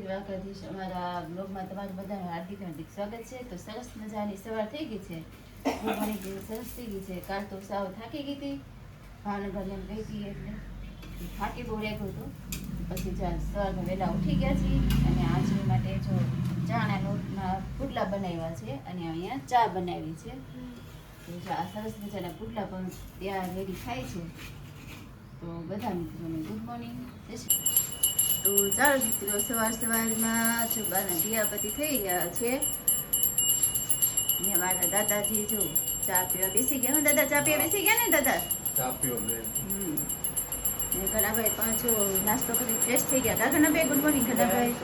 દ્વારકાધીશ અમારા બ્લોગમાં તમારું બધાનું હાર્દિક સ્વાગત છે। તો સરસ મજાની સવાર થઈ ગઈ છે, સરસ થઈ ગઈ છે। કાલ તો સાવ થાકી ગઈ હતી, ભાવનગર એમ ગઈ હતી એટલે થાકી બહુ રાખ્યું હતું। પછી સવારમાં વહેલા ઉઠી ગયા છીએ અને આજની માટે જો ચાના લોટના પુડલા બનાવ્યા છે અને અહીંયા ચા બનાવી છે। તો આ સરસ મજાના પુડલા પણ ત્યાં રેડી થાય છે। તો બધા મિત્રોને ગુડ મોર્નિંગ। તો ચાલો મિત્રો, સવારમાં જો બાના દિયાબત્તી થઈ ગયા છે ને મારા દાદાજી જો ચા પીવા બેસી ગયા। હું દાદા ચા પીવા બેસી ગયા ને દાદા? ચા પીવા ને ઘણાભાઈ પણ જો નાસ્તો કરી ફ્રેશ થઈ ગયા। ઘણાભાઈ ગુડ મોર્નિંગ। ઘણાભાઈ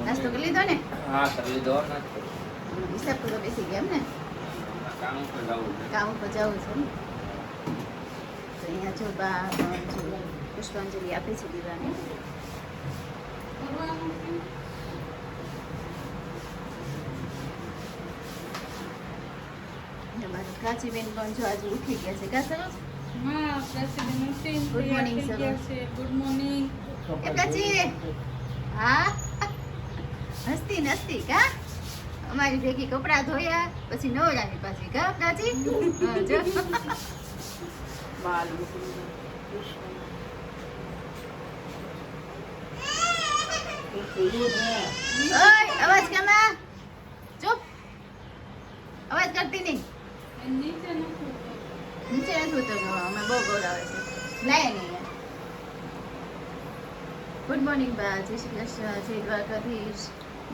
નાસ્તો કરી લીધો ને? હા, કરી લીધો નાસ્તો। હિસાબ કરવા બેસી ગયા એમ ને? કામ ઉપર જવું છે ને? તો અહીંયા જો બા પુષ્પાંજલિ આપે છે દીવાને। પ્રાચીબેન પણ જો આજે ઉઠી ગયા છે। કા સરસ? હા, પ્રાચીબેન ઉઠી ગુડ મોર્નિંગ સરસ। ગુડ મોર્નિંગ એ પ્રાચી। હા, હસતી નસતી કા અમારી ભેગી કપડા ધોયા પછી નવરાની પાછી કા પ્રાચી? જો બાલ અવાજ કેમાં? ચૂપ, અવાજ કરતી નહીં। નીચે નથી ઉતરતો, અમે બહુ ગોળાવે છે। લાય નહીં। ગુડ મોર્નિંગ બા, જય શ્રી કૃષ્ણ, જય દ્વારકાધીશ।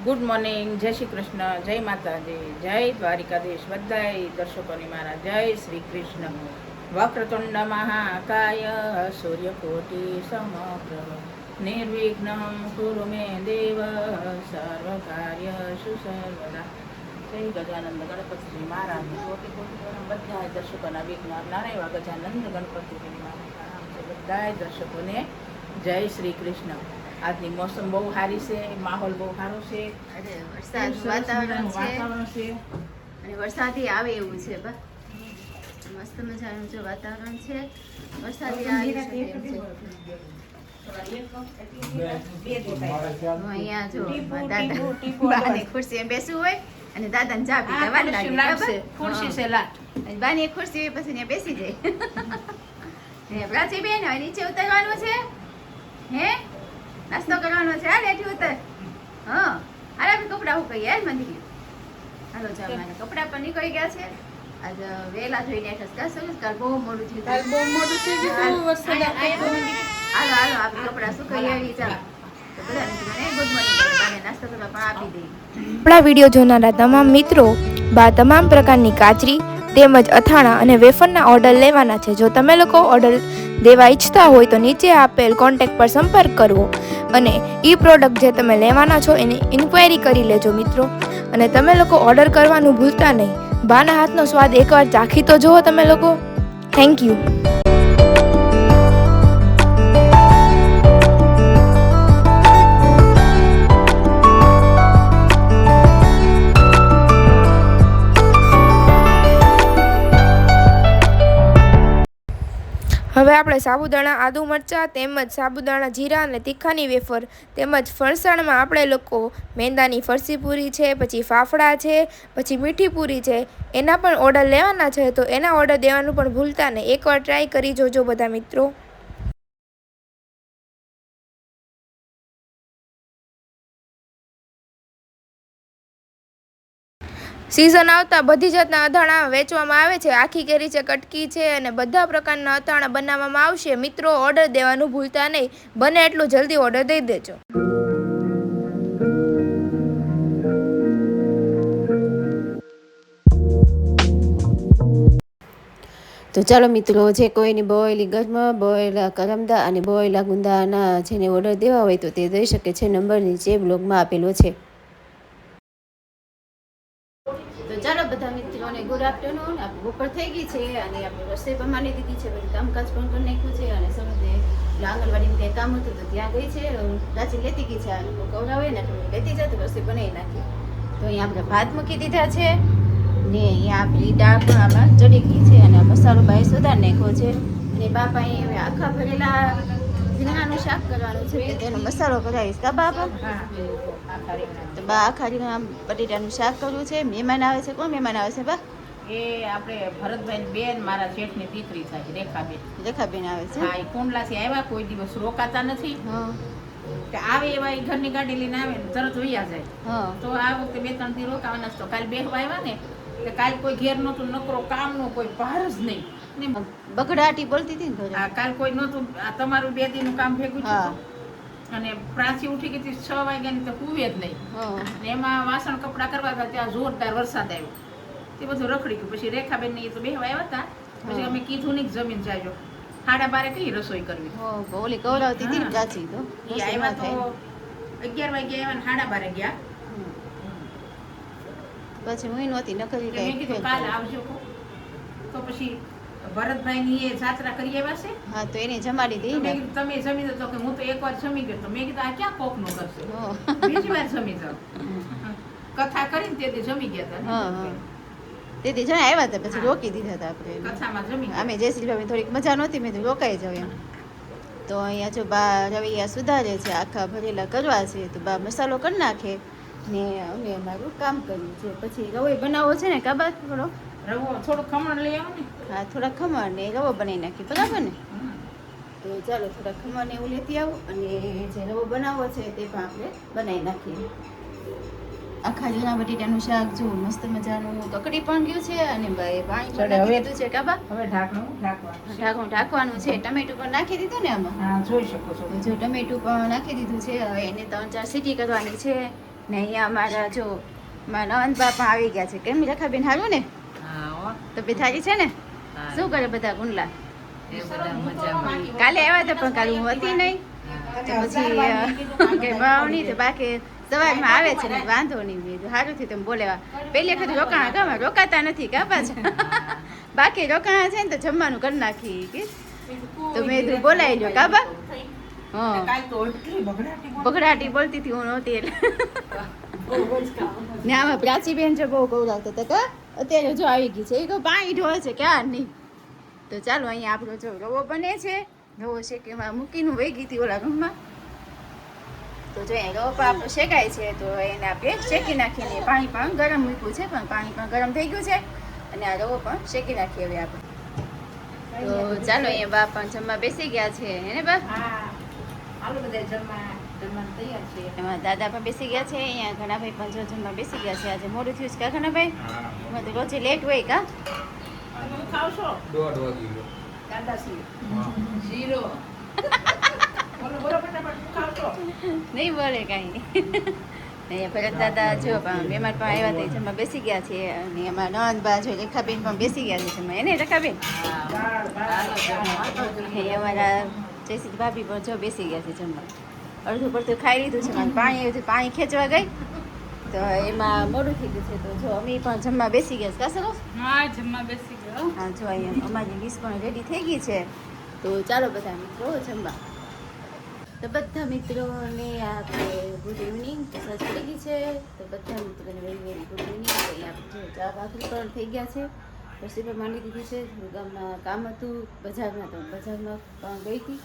ગુડ મોર્નિંગ, જય શ્રી કૃષ્ણ, જય માતાજી, જય દ્વારિકાધીશ। બધાય દર્શકોની મારા જય શ્રી કૃષ્ણ। વક્રતુંડ મહાકાય સૂર્યકોટિ સમપ્રભ નિર્વિઘ્નમ કુરુ મે દેવ સર્વ કાર્યસુ સર્વદા। જય ગજાનંદ ગણપતિજી મહારાજ કોટી કોટી બધા દર્શકોના વિઘ્ન નારાયણ ગજાનંદ ગણપતિજી મહારાજ બધા દર્શકોને જય શ્રી કૃષ્ણ। આજની મોસમ બહુ સારી છે, માહોલ બહુ સારો છે, વાતાવરણ છે અને વરસાદી આવે એવું છે। બા મસ્ત મજાનું જો વાતાવરણ છે, વરસાદી આવે છે। અહીંયા જો દાદા ખુરશી બેસવું હોય અને દાદા ને ચા પીતા વાર લાગે। ખુરશી છે લાટ, બાની ખુરશી હોય પછી ત્યાં બેસી જાય। પ્રાચી બેન હવે નીચે ઉતરવાનું છે, હે નાસ્તો કરવાનો છે। હાલ એથી ઉતર। હા, હાલ આપણે કપડા હું કહીએ મંદિર। હાલો જા, મારા કપડા પણ નીકળી ગયા છે। આજે વેલા જોઈને કાલ બહુ મોડું થયું। હાલો હાલો આપણે કપડા સુકાઈ આવી। ચાલો બધા મિત્રોને ગુડ મોર્નિંગ, નાસ્તો કરવા પણ આપી દઈએ। આપણા વિડીયો જોનારા તમામ મિત્રો બા તમામ પ્રકારની કાચરી તેમજ અથાણા અને વેફરના ઓર્ડર લેવાના છે। જો તમે લોકો ઓર્ડર દેવા ઈચ્છતા હોય તો નીચે આપેલ કોન્ટેક્ટ પર સંપર્ક કરવો અને એ પ્રોડક્ટ જે તમે લેવાના છો એની ઇન્ક્વાયરી કરી લેજો મિત્રો। અને તમે લોકો ઓર્ડર કરવાનું ભૂલતા નહીં। બાના હાથનો સ્વાદ એકવાર ચાખી તો જુઓ તમે લોકો। Thank you. હવે આપણે સાબુદાણા આદુ મરચાં તેમજ સાબુદાણા જીરા અને તીખાની વેફર તેમજ ફરસાણમાં આપણે લોકો મેંદાની ફરસી પૂરી છે, પછી ફાફડા છે, પછી મીઠી પૂરી છે, એના પણ ઓર્ડર લેવાના છે। તો એના ઓર્ડર દેવાનું પણ ભૂલતા નહીં। એકવાર ટ્રાય કરી જોજો બધા મિત્રો। સિઝન આવતા બધી જાતના અથાણા વેચવામાં આવે છે। આખી કેરી છે, કટકી છે અને બધા પ્રકારના અથાણા બનાવવામાં આવશે। મિત્રો ઓર્ડર દેવાનું ભૂલતા નહીં, બને એટલું જલ્દી ઓર્ડર દઈ દેજો। તો ચાલો મિત્રો, જે કોઈની બોયેલી ગરમા, બોયેલા કરમદા અને બોયેલા ગુંદાના જેને ઓર્ડર દેવા હોય તો તે દઈ શકે છે। નંબર નીચે બ્લોગમાં આપેલો છે। તો ચાલો બધા મિત્રોને ગુડ આફ્ટરનૂન. આપણે બપોર થઈ ગઈ છે અને આપણે રસોઈ પણ માંડી દીધી છે, બધું કામકાજ પણ કરી નાખ્યું છે અને સમજે આંગણવાડીમાં કંઈ કામ હતું તો ત્યાં ગઈ છે. રાચી લેતી ગઈ છે, આ લોકો કવરાવે ને એટલે લેતી જાય તો રસોઈ બનાવી નાખી. તો અહીંયા આપણે ભાત મૂકી દીધા છે ને અહીંયા આપણી દાળ પણ આમાં ચડી ગઈ છે અને મસાલો બાય સુધાર નાખ્યો છે. અને બાપા અહીંયા આખા ભરેલા રીંગણાનું શાક કરવાનું છે, તેનો મસાલો કરાવીશ કા બાપા? તો બા આખા રીંગણા બટેટાનું શાક કરવું છે. મહેમાન આવે છે. કોણ મહેમાન આવે છે બા? એ આપણે ભરતભાઈ બેન મારા શેઠની દીકરી થાય રેખાબેન. રેખાબેન આવે છે. હા, એ કુંડલાથી આવ્યા, કોઈ દિવસ રોકાતા નથી. હા કે આવે એવા એ ઘરની ગાડી લઈને આવે ને તરત વૈયા જાય. હા તો આ વખતે 2-3 દી રોકાવાના છે. તો કાલે બેહવા આવ્યા ને એટલે કાલે કોઈ ઘેર નહોતું, નકરો કામનો કોઈ ભાર જ નહીં ને. બગડાટી બોલતી હતી ને ઘરે. આ કાલ કોઈ નહોતું. આ તમારું 2 દીનું કામ ભેગું હા. થયું અને પ્રાચી ઉઠી ગઈ હતી 6 વાગ્યાની તો કુવે જ નહીં. હા અને એમાં વાસણ કપડાં કરવા હતા ત્યાં જોરદાર વરસાદ આવ્યો, તે બધું રખડી ગયું. પછી રેખાબેન ને એ તો બેહવા આવ્યા હતા. પછી અમે કીધું નહીં જમીન જાજો 12:30 કઈ રસોઈ કરવી. હો ઓલી કવરાવતી હતી ને ચાચી તો એ આવ્યા તો 11 વાગ્યા આવ્યા ને 12:30 ગયા. પછી હું નહોતી નકરી એટલે મેં કીધું કાલ આવજો કહો. તો પછી ભરતભાઈ ની એ જાત્રા કરી આવ્યા છે. હા તો એને જમાડી તો દઈ મેં ને. કીધું તમે જમી દો. તો કે હું તો એકવાર જમી ગયો. તો મેં કીધું આ ક્યાં કોક નું કરશે, હો. બીજી વાર જમી જાવ. કથા કરીને તે જમી ગયા હા હતા. હા તેથી જણા આવ્યા હતા પછી રોકી દીધા હતા આપણે. કથામાં જમી ગયા. અમે જયશ્રી ભાભી થોડીક મજા નહોતી, મેં કીધું રોકાઈ જાવ એમ. તો અહીંયા જો બા રવૈયા સુધારે છે, આખા ભરેલા કરવા છે. તો બા મસાલો કરી નાખે ને અમે અમારું કામ કર્યું છે. પછી રવોઈ બનાવવો છે ને કાબા થોડો. રવો થોડું ખમણ લઈ આવો ને. હા થોડા ખમણ ને રવો બનાવી નાખી બરાબર ને. તો ચાલો થોડા ખમણ ને એવું લેતી આવું અને જે રવો બનાવવો છે તે પણ આપણે બનાવી નાખીએ. આખા લીલા બટેટાનું શાક જો મસ્ત મજાનું કકડી પણ ગયું છે અને બાએ પાણી પણ નાખી દીધું છે કાબા. હવે ઢાંકણું ઢાંકવાનું. ઢાંકવાનું છે. ટમેટું પણ નાખી દીધું ને આમાં. હા, જોઈ શકો છો. તો જો ટમેટું પણ નાખી દીધું છે. હવે એને 3-4 સીટી કરવાની છે. ને અહીંયા અમારા જો મારા નંદબા પણ આવી ગયા છે. કેમ રેખાબેન હારું ને? હા હો. તબિયત સારી છે ને? હા. શું કરે બધા ગુંડલા? એ બધા મજામાં. કાલે આવ્યા હતા પણ કાલે હું હતી નહીં. તો પછી કઈ વાવણી તો બાકી સવારમાં આવે છે ને વાંધો નહીં. મેં સારું થયું તમે બોલેવા. પહેલી વખત રોકાણા ગામમાં રોકાતા નથી કા પાછા. બાકી રોકાણા છે ને તો જમવાનું કરી નાખી કે તો મેં કીધું બોલાવી લો કાબા. હા કાલ તો એટલી બગડાટી બોલી. બગડાટી બોલતી હતી હું નહોતી એટલે. ને આમાં પ્રાચીબેન જો બહુ ગૌરાવતા હતા કા અત્યારે જો આવી ગઈ છે. એ કહું પાણી ઢોળે છે ક્યાં નહીં. તો ચાલો અહીંયા આપણો જો રવો બને છે. રવો શેકીમાં મૂકીને વહી ગઈ હતી ઓલા રૂમમાં. તો જો અહીંયા રવો પણ આપણો શેકાય છે તો એને આપણે શેકી નાખીને પાણી પણ ગરમ મૂક્યું છે પણ પાણી પણ ગરમ થઈ ગયું છે અને આ રવો પણ શેકી નાખીએ હવે આપણે. તો ચાલો અહીંયા બા પણ જમવા બેસી ગયા છે હે ને બા? હા, હાલો બધા જમવાનું તૈયાર છે. એમાં દાદા પણ બેસી ગયા છે. અહીંયા ઘણાભાઈ પણ જો જમવા બેસી ગયા છે. આજે મોડું થયું છે કા ઘણાભાઈ? એમાં તો રોજે લેટ હોય કા? તમે ખાવશો? 1.5 વાગ્યો. કાંદાસી. જીરો. બોલો બોલો ફટાફટ ખાવશો? નહીં બોલે કાંઈ. અહીંયા ભરત દાદા જો પણ મહેમાન પણ આવ્યા હતા જમવા બેસી ગયા છે અને એમાં નંદબા જો રેખાબેન પણ બેસી ગયા છે જમવા. એને રેખાબેન અહીંયા અમારા જયશ્રી ભાભી પણ જો બેસી ગયા છે જમવા. અડધું પડતું ખાઈ લીધું છે. મને પાણી આવ્યું હતું, પાણી ખેંચવા ગઈ તો એમાં મોડું થઈ ગયું છે. તો જો અમે પણ જમવા બેસી ગયા છે કા સરો? હા, જમવા બેસી ગયો. હા જો અહીંયા અમારી ડીશ પણ રેડી થઈ ગઈ છે. તો ચાલો બધા મિત્રો જમવા. તો બધા મિત્રોને આપણે ગુડ ઇવનિંગ. સાંજ પડી ગઈ છે તો બધા મિત્રોને વેરી વેરી ગુડ ઇવનિંગ. અહીંયા આપણે ચા ભાખરી પણ થઈ ગયા છે. રસોઈ પણ માંડી દીધી છે. થોડું ગામમાં કામ હતું બજારમાં તો બજારમાં પણ ગઈ હતી.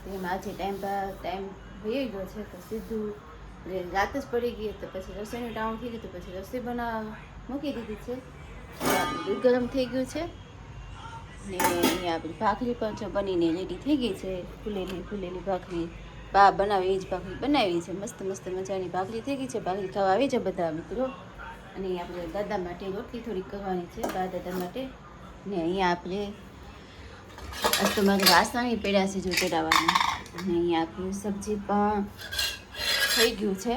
તો એમાં આજે ટાઈમ વહી ગયો છે તો સીધું રાત જ પડી ગઈ તો પછી રસોઈનું ટાણું થઈ ગયું તો પછી રસોઈ બનાવવા મૂકી દીધી છે. દૂધ ગરમ થઈ ગયું છે ને અહીંયા આપણી ભાખરી પણ જો બનીને રેડી થઈ ગઈ છે. ફૂલેલી ભાખરી બા બનાવી એ જ ભાખરી બનાવી છે. મસ્ત મસ્ત મજાની ભાખરી થઈ ગઈ છે. ભાખરી ખાવા આવી છે બધા મિત્રો. અને આપણે દાદા માટે રોટલી થોડીક કરવાની છે બા દાદા માટે. ને અહીંયા આપણે આજ તો મારે વાસણ પડ્યા છે જો ચડાવવાનું. અને અહીંયા આપણું સબ્જી પણ થઈ ગયું છે.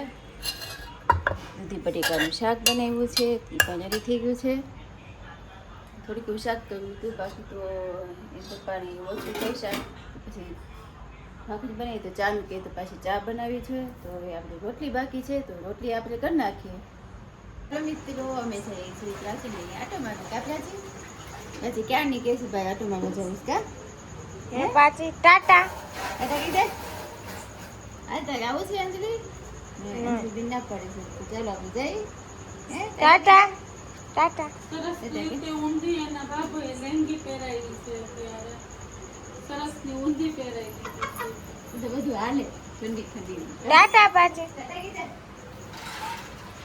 દૂધી બટેકાનું શાક બનાવ્યું છે એ પણ રેડી થઈ ગયું છે. થોડીક શાક કર્યું હતું બાકી તો એ પપ્પાને ઓછું થઈ શાક પછી ભાખરી બનાવી તો ચાનું કહે તો પાછી ચા બનાવી છે. તો હવે આપણે રોટલી બાકી છે તો રોટલી આપણે કરી નાખીએ. મિત્રો અમે જઈએ છીએ પ્રાચીન લઈને આટો મારવા કા પ્રાચીન પછી ક્યાં નીકળે છે ભાઈ આટો મારવા જવું છે કા પાછી ટાટા ટાટા કીધે આ તારે આવું છે અંજલિ અંજલિ ના પડે છે તો ચાલો આપણે જઈએ હે ટાટા ટાટા સરસ રીતે ઊંધી એના બાબોએ લેંગી પહેરાવી છે અત્યારે સરસની ઊંધી પહેરાવી છે બધું હાલે ઠંડી ઠંડી ટાટા પાછી ટાટા કીધે